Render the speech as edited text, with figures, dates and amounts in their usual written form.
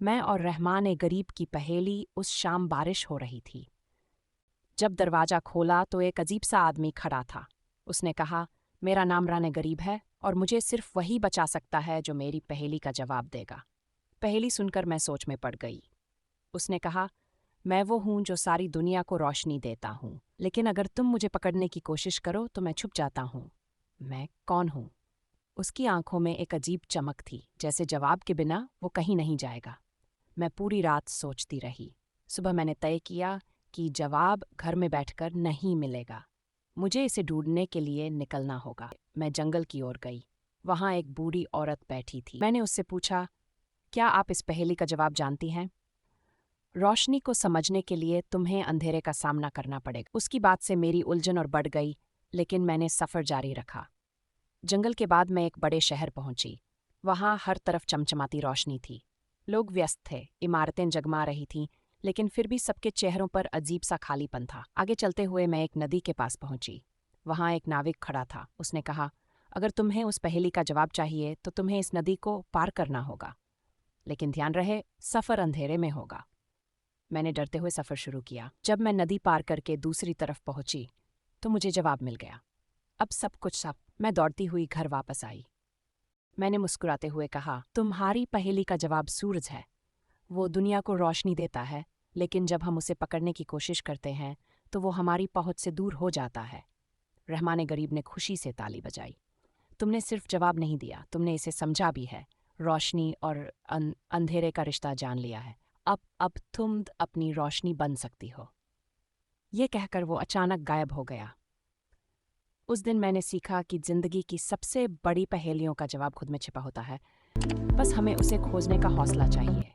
मैं और रहमान ए गरीब की पहेली। उस शाम बारिश हो रही थी। जब दरवाजा खोला तो एक अजीब सा आदमी खड़ा था। उसने कहा, मेरा नाम राने गरीब है और मुझे सिर्फ वही बचा सकता है जो मेरी पहेली का जवाब देगा। पहेली सुनकर मैं सोच में पड़ गई। उसने कहा, मैं वो हूं जो सारी दुनिया को रोशनी देता हूं, लेकिन अगर तुम मुझे पकड़ने की कोशिश करो तो मैं छुप जाता हूं। मैं कौन हूं? उसकी आंखों में एक अजीब चमक थी, जैसे जवाब के बिना वो कहीं नहीं जाएगा। मैं पूरी रात सोचती रही। सुबह मैंने तय किया कि जवाब घर में बैठकर नहीं मिलेगा। मुझे इसे ढूंढने के लिए निकलना होगा। मैं जंगल की ओर गई। वहां एक बूढ़ी औरत बैठी थी। मैंने उससे पूछा, क्या आप इस पहेली का जवाब जानती हैं? रोशनी को समझने के लिए तुम्हें अंधेरे का सामना करना पड़ेगा। उसकी बात से मेरी उलझन और बढ़ गई, लेकिन मैंने सफ़र जारी रखा। जंगल के बाद मैं एक बड़े शहर पहुंची। वहां हर तरफ चमचमाती रोशनी थी। लोग व्यस्त थे, इमारतें जगमा रही थीं, लेकिन फिर भी सबके चेहरों पर अजीब सा खालीपन था। आगे चलते हुए मैं एक नदी के पास पहुंची। वहां एक नाविक खड़ा था। उसने कहा, अगर तुम्हें उस पहेली का जवाब चाहिए तो तुम्हें इस नदी को पार करना होगा, लेकिन ध्यान रहे, सफ़र अंधेरे में होगा। मैंने डरते हुए सफ़र शुरू किया। जब मैं नदी पार करके दूसरी तरफ पहुंची तो मुझे जवाब मिल गया। अब सब कुछ साफ। मैं दौड़ती हुई घर वापस आई। मैंने मुस्कुराते हुए कहा, तुम्हारी पहेली का जवाब सूरज है। वो दुनिया को रोशनी देता है, लेकिन जब हम उसे पकड़ने की कोशिश करते हैं तो वो हमारी पहुंच से दूर हो जाता है। रहमान गरीब ने खुशी से ताली बजाई। तुमने सिर्फ जवाब नहीं दिया, तुमने इसे समझा भी है। रोशनी और अंधेरे का रिश्ता जान लिया है। अब तुम अपनी रोशनी बन सकती हो। ये कहकर वो अचानक गायब हो गया। उस दिन मैंने सीखा कि जिंदगी की सबसे बड़ी पहेलियों का जवाब खुद में छिपा होता है। बस हमें उसे खोजने का हौसला चाहिए।